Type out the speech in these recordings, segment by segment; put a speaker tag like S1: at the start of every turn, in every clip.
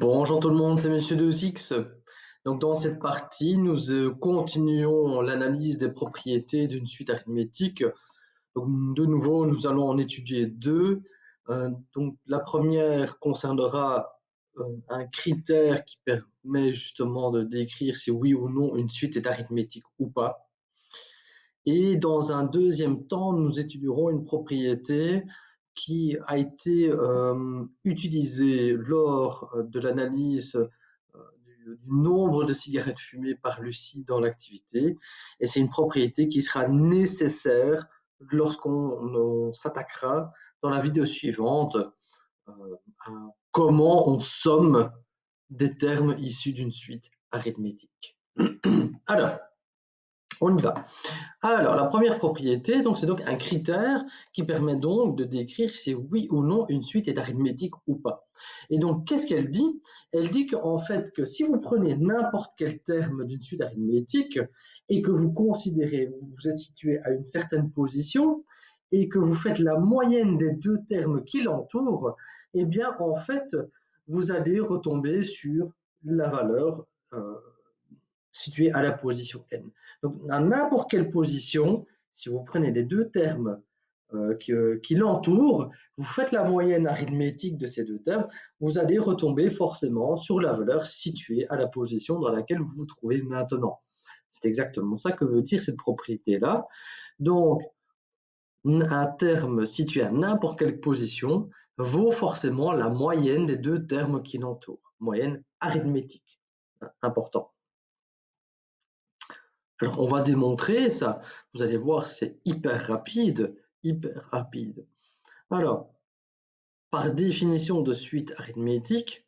S1: Bonjour tout le monde, c'est Monsieur 2X. Donc dans cette partie, nous continuons l'analyse des propriétés d'une suite arithmétique. Donc de nouveau, nous allons en étudier deux. Donc la première concernera un critère qui permet justement de décrire si oui ou non une suite est arithmétique ou pas. Et dans un deuxième temps, nous étudierons une propriété qui a été utilisée lors de l'analyse du nombre de cigarettes fumées par Lucie dans l'activité. Et c'est une propriété qui sera nécessaire lorsqu'on s'attaquera dans la vidéo suivante à comment on somme des termes issus d'une suite arithmétique. Alors, on y va. Alors, la première propriété, c'est donc un critère qui permet donc de décrire si oui ou non une suite est arithmétique ou pas. Et donc, qu'est-ce qu'elle dit? Elle dit qu'en fait, que si vous prenez n'importe quel terme d'une suite arithmétique et que vous considérez, vous êtes situé à une certaine position et que vous faites la moyenne des deux termes qui l'entourent, eh bien, en fait, vous allez retomber sur la valeur située à la position n. Donc, à n'importe quelle position, si vous prenez les deux termes qui l'entourent, vous faites la moyenne arithmétique de ces deux termes, vous allez retomber forcément sur la valeur située à la position dans laquelle vous vous trouvez maintenant. C'est exactement ça que veut dire cette propriété-là. Donc, un terme situé à n'importe quelle position vaut forcément la moyenne des deux termes qui l'entourent. Moyenne arithmétique. Important. Alors, on va démontrer ça. Vous allez voir, c'est hyper rapide, hyper rapide. Alors, par définition de suite arithmétique,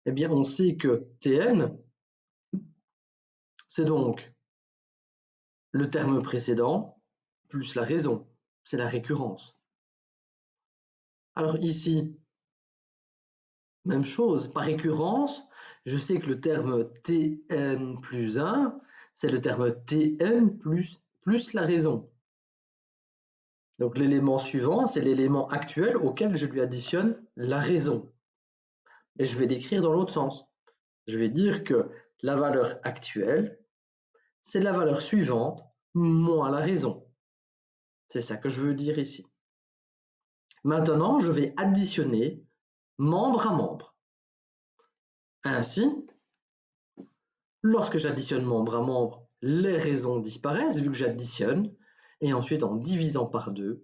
S1: eh bien, on sait que Tn, c'est donc le terme précédent plus la raison. C'est la récurrence. Alors ici, même chose. Par récurrence, je sais que le terme Tn plus 1, c'est le terme Tn plus la raison. Donc l'élément suivant, c'est l'élément actuel auquel je lui additionne la raison. Et je vais l'écrire dans l'autre sens. Je vais dire que la valeur actuelle, c'est la valeur suivante moins la raison. C'est ça que je veux dire ici. Maintenant, je vais additionner membre à membre. Ainsi, lorsque j'additionne membre à membre, les raisons disparaissent vu que j'additionne. Et ensuite, en divisant par 2,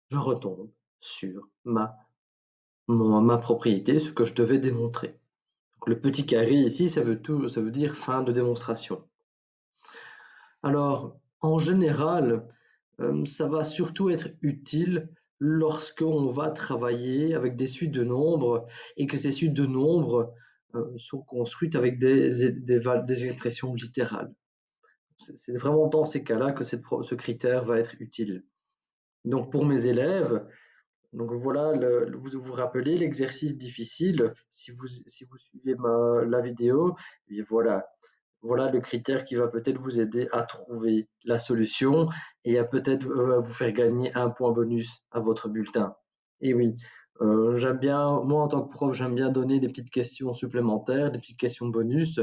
S1: je retombe sur ma propriété, ce que je devais démontrer. Donc, le petit carré ici, ça veut dire fin de démonstration. Alors, en général, ça va surtout être utile lorsqu'on va travailler avec des suites de nombres et que ces suites de nombres sont construites avec des expressions littérales. C'est vraiment dans ces cas-là que ce critère va être utile. Donc pour mes élèves, donc voilà, vous vous rappelez l'exercice difficile, si vous suivez la vidéo, et voilà le critère qui va peut-être vous aider à trouver la solution et à peut-être vous faire gagner un point bonus à votre bulletin. Et oui, j'aime bien, moi en tant que prof, j'aime bien donner des petites questions supplémentaires, des petites questions bonus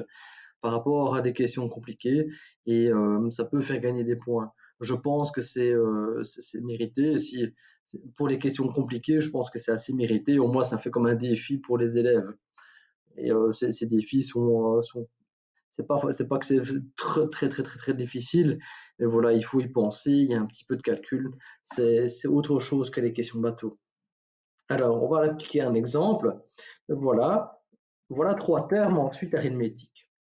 S1: par rapport à des questions compliquées et ça peut faire gagner des points. Je pense que c'est mérité. Pour les questions compliquées, je pense que c'est assez mérité. Au moins, ça fait comme un défi pour les élèves. Et ces défis sont c'est pas que c'est très difficile, mais voilà, il faut y penser, il y a un petit peu de calcul, c'est autre chose que les questions bateau. Alors, on va appliquer un exemple. Voilà 3 termes en suite arithmétique.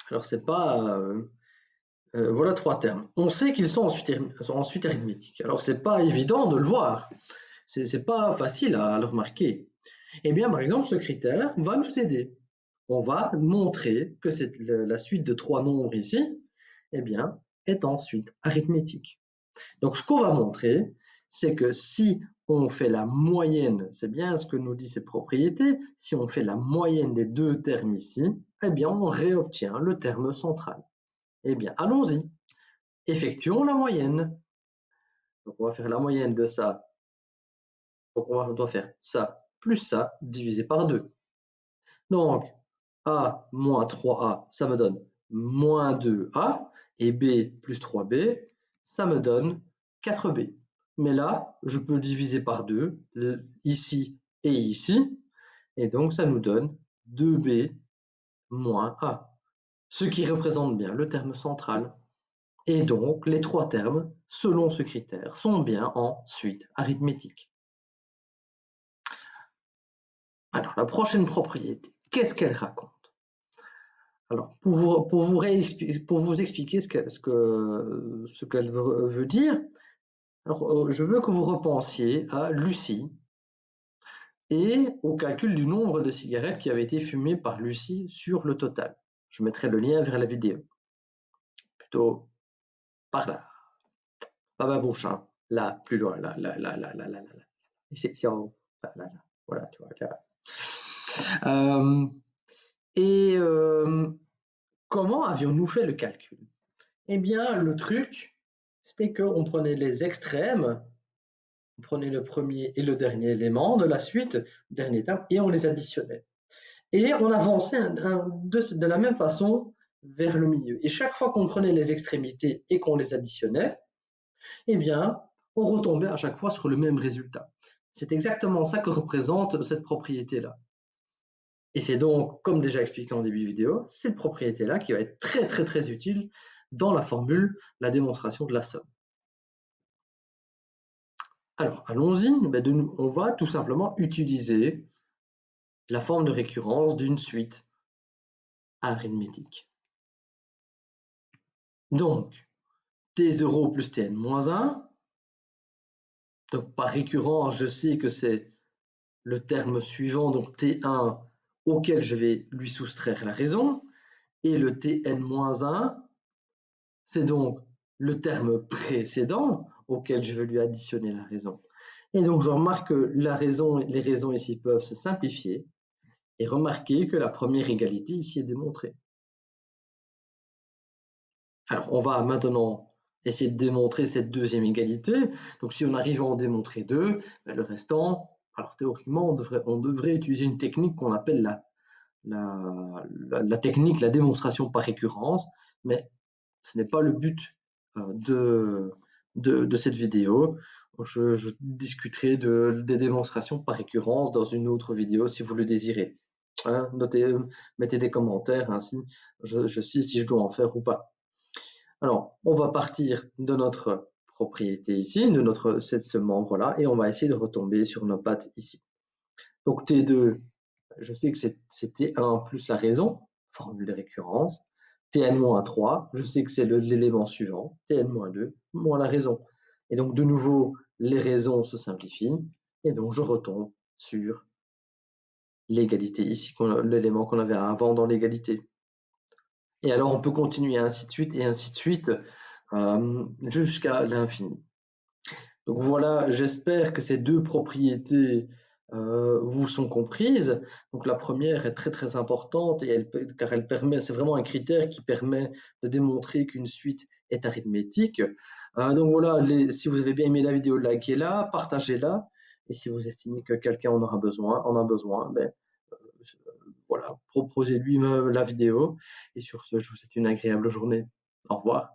S1: Alors, c'est pas voilà 3 termes. On sait qu'ils sont en suite arithmétique. Alors, c'est pas évident de le voir. C'est pas facile à le remarquer. Eh bien, par exemple, ce critère va nous aider. On va montrer que la suite de 3 nombres ici, eh bien, est en suite arithmétique. Donc, ce qu'on va montrer, c'est que si on fait la moyenne, c'est bien ce que nous dit cette propriété, si on fait la moyenne des deux termes ici, eh bien, on réobtient le terme central. Eh bien, allons-y. Effectuons la moyenne. Donc, on va faire la moyenne de ça. Donc, on doit faire ça plus ça divisé par 2. Donc, A moins 3A, ça me donne moins 2A, et B plus 3B, ça me donne 4B. Mais là, je peux diviser par 2, ici et ici, et donc ça nous donne 2B moins A, ce qui représente bien le terme central. Et donc, les trois termes, selon ce critère, sont bien en suite arithmétique. Alors, la prochaine propriété, qu'est-ce qu'elle raconte? Alors, pour vous expliquer ce qu'elle veut dire, alors, je veux que vous repensiez à Lucie et au calcul du nombre de cigarettes qui avaient été fumées par Lucie sur le total. Je mettrai le lien vers la vidéo. Plutôt par là. Pas ma bouche, hein. Là, plus loin. Là, là, là, là, là, là, là. C'est en haut. Là, là, là. Voilà, tu vois. Là. Euh, et comment avions-nous fait le calcul? Eh bien, le truc, c'était qu'on prenait les extrêmes, on prenait le premier et le dernier élément de la suite, dernière étape, et on les additionnait. Et on avançait de la même façon vers le milieu. Et chaque fois qu'on prenait les extrémités et qu'on les additionnait, eh bien, on retombait à chaque fois sur le même résultat. C'est exactement ça que représente cette propriété-là. Et c'est donc, comme déjà expliqué en début de vidéo, cette propriété-là qui va être très très très utile dans la formule, la démonstration de la somme. Alors, allons-y, on va tout simplement utiliser la forme de récurrence d'une suite arithmétique. Donc, T0 plus Tn-1, donc par récurrence, je sais que c'est le terme suivant, donc T1, auquel je vais lui soustraire la raison, et le Tn-1, c'est donc le terme précédent auquel je vais lui additionner la raison. Et donc je remarque que les raisons ici peuvent se simplifier, et remarquez que la première égalité ici est démontrée. Alors on va maintenant essayer de démontrer cette deuxième égalité. Donc si on arrive à en démontrer deux, le restant, alors théoriquement on devrait utiliser une technique qu'on appelle la technique, la démonstration par récurrence, mais ce n'est pas le but de cette vidéo. Je discuterai des démonstrations par récurrence dans une autre vidéo si vous le désirez. Hein, mettez des commentaires, ainsi je sais si je dois en faire ou pas. Alors, on va partir de notre propriété ici, de ce membre-là, et on va essayer de retomber sur nos pattes ici. Donc T2, je sais que c'est T1 plus la raison, formule de récurrence. Tn-3, je sais que c'est l'élément suivant, Tn-2, moins la raison. Et donc de nouveau, les raisons se simplifient, et donc je retombe sur l'égalité ici, l'élément qu'on avait avant dans l'égalité. Et alors on peut continuer ainsi de suite, et ainsi de suite, jusqu'à l'infini. Donc voilà, j'espère que ces deux propriétés vous sont comprises. Donc la première est très très importante car elle permet, c'est vraiment un critère qui permet de démontrer qu'une suite est arithmétique. Donc voilà, si vous avez bien aimé la vidéo, likez-la, partagez-la, et si vous estimez que quelqu'un en a besoin, voilà, proposez-lui la vidéo. Et sur ce, je vous souhaite une agréable journée. Au revoir.